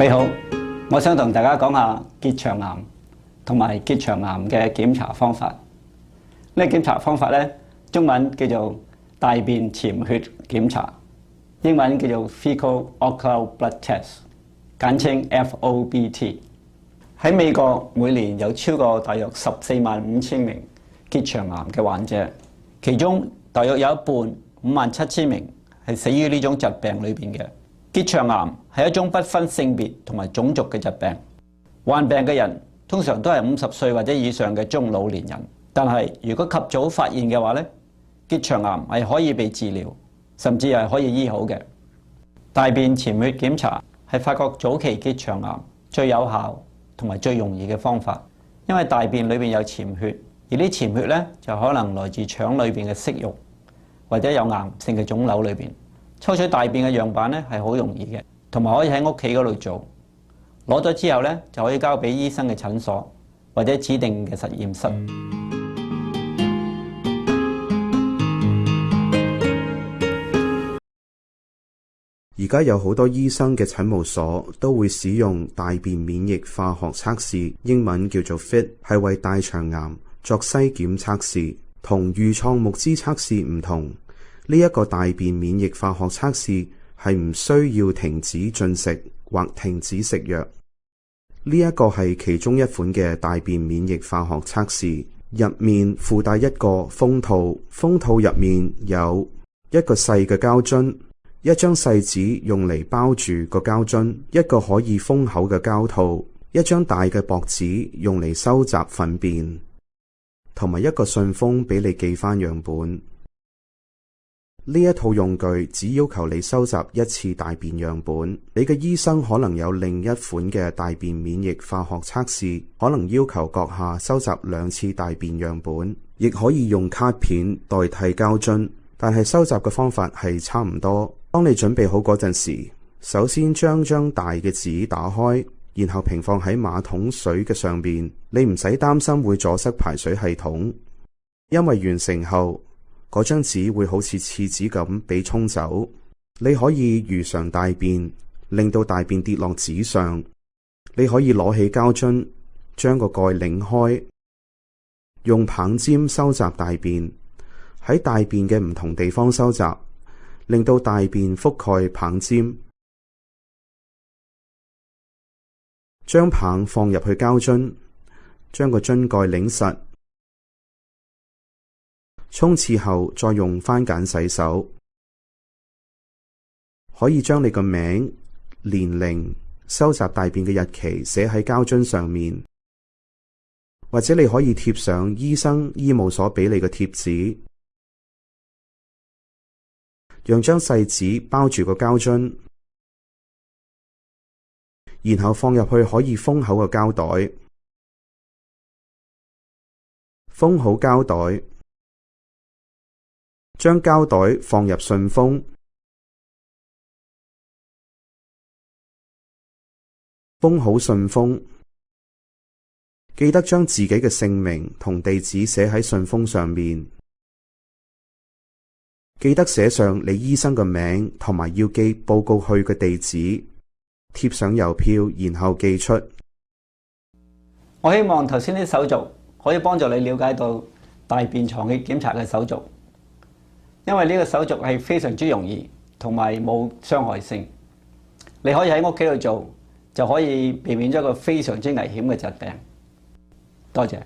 你好，我想同大家講下結腸癌同埋結腸癌嘅檢查方法。呢個檢查方法咧，中文叫做大便潛血檢查，英文叫做 Fecal Occult Blood Test， 簡稱 FOBT。喺美國每年有超過大約145000名結腸癌嘅患者，其中大約有一半57000名係死於呢種疾病裏邊嘅。結腸癌係一種不分性別同埋種族嘅疾病，患病嘅人通常都係50歲或者以上嘅中老年人。但係如果及早發現嘅話咧，結腸癌係可以被治療，甚至係可以醫好嘅。大便潛血檢查係發覺早期結腸癌最有效同埋最容易嘅方法，因為大便裏邊有潛血，而啲潛血咧就可能來自腸裏邊嘅息肉或者有癌性嘅腫瘤裏邊。抽取大便嘅樣板咧係好容易嘅，同埋可以喺屋企嗰度做。攞咗之後咧就可以交俾醫生嘅診所或者指定嘅實驗室。而家有好多醫生嘅診務所都會使用大便免疫化學測試，英文叫做 FIT， 係為大腸癌作篩檢測試。同預創木脂測試唔同，呢一個大便免疫化學測試係唔需要停止進食或停止食藥。呢一個係其中一款嘅大便免疫化學測試，入面附帶一個封套，封套入面有一個細嘅膠樽，一張細紙用嚟包住個膠樽，一個可以封口嘅膠套，一張大嘅薄紙用嚟收集糞便，同埋一個信封俾你寄返樣本。呢一套用具只要求你收集一次大便樣本，你嘅醫生可能有另一款嘅大便免疫化學測試，可能要求閣下收集2次大便樣本，亦可以用卡片代替膠樽，但係收集嘅方法係差唔多。當你準備好嗰陣時，首先將張大嘅紙打開，然後平放喺馬桶水嘅上邊。你唔使擔心會阻塞排水系統，因為完成後嗰張紙會好似廁紙咁被沖走。你可以如常大便，令到大便跌落紙上。你可以攞起膠樽，將個蓋擰開，用棒尖收集大便，喺大便嘅唔同地方收集，令到大便覆蓋棒尖。將棒放入去膠樽，將個樽蓋擰實。沖廁後再用番梘洗手。可以將你個名、年齡、收集大便嘅日期寫喺膠樽上面，或者你可以貼上醫生醫務所俾你嘅貼紙，用張細紙包住個膠樽，然後放入去可以封口嘅膠袋，封好膠袋。將膠袋放入信封，封好信封。記得將自己嘅姓名同地址寫喺信封上面。記得寫上你醫生嘅名同埋要寄報告去嘅地址，貼上郵票，然後寄出。我希望頭先啲手續可以幫助你了解到大便藏血檢查嘅手續。因為呢個手續係非常之容易，同埋冇傷害性，你可以喺屋企度做，就可以避免咗一個非常之危險嘅疾病。多謝。